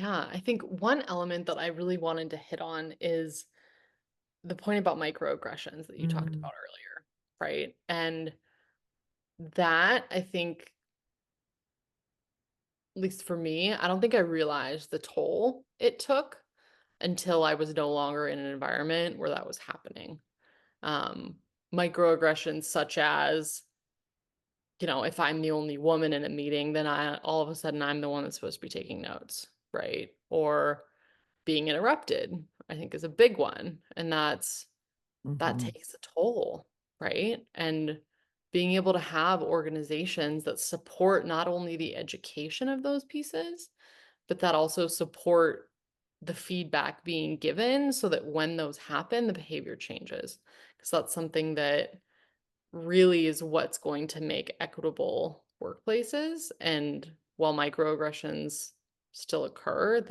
Yeah, I think one element that I really wanted to hit on is the point about microaggressions that you talked Mm, about earlier, right? And that I think, at least for me, I don't think I realized the toll it took until I was no longer in an environment where that was happening. Um, Microaggressions such as, if I'm the only woman in a meeting, then I all of a sudden I'm the one that's supposed to be taking notes, right? Or being interrupted, I think is a big one. And that mhm. takes a toll, right? And being able to have organizations that support not only the education of those pieces, but that also support the feedback being given so that when those happen, the behavior changes. Because that's something that really is what's going to make equitable workplaces. And while microaggressions still occur,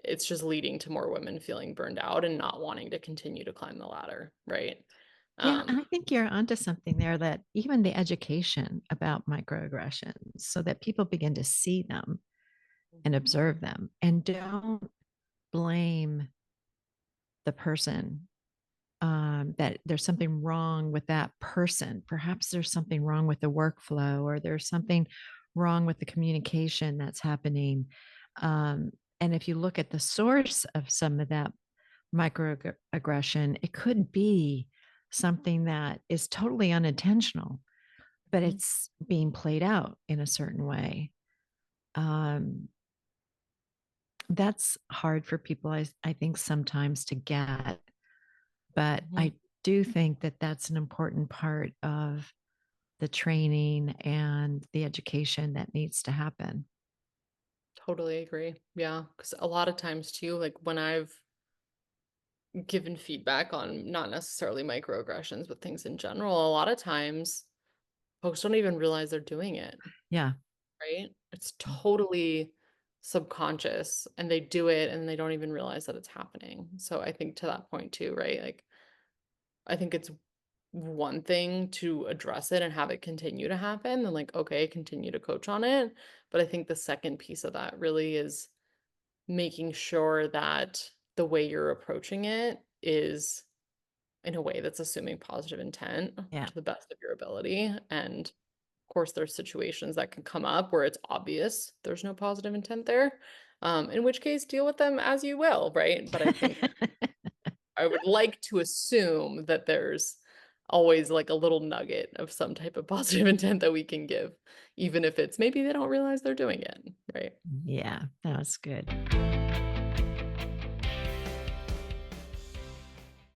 it's just leading to more women feeling burned out and not wanting to continue to climb the ladder, right? Yeah, Um, and I think you're onto something there that even the education about microaggressions so that people begin to see them and Mhm. observe them and don't blame the person that there's something wrong with that person. Perhaps there's something wrong with the workflow or there's something wrong with the communication that's happening. Um, and if you look at the source of some of that microaggression, it could be something that is totally unintentional, but Mhm. it's being played out in a certain way. Um, that's hard for people, I think, sometimes to get, but Mhm. I do think that that's an important part of the training and the education that needs to happen. Totally agree. Yeah, because a lot of times too, like when I've given feedback on not necessarily microaggressions, but things in general, a lot of times folks don't even realize they're doing it, Yeah. right? It's totally subconscious and they do it and they don't even realize that it's happening. So I think to that point too, right? Like I think it's one thing to address it and have it continue to happen, then like, okay, continue to coach on it. But I think the second piece of that really is making sure that the way you're approaching it is in a way that's assuming positive intent Yeah. to the best of your ability. And of course, there's situations that can come up where it's obvious there's no positive intent there. In which case, deal with them as you will, right? But I think I would like to assume that there's always like a little nugget of some type of positive intent that we can give, even if it's maybe they don't realize they're doing it, right? Yeah, that was good.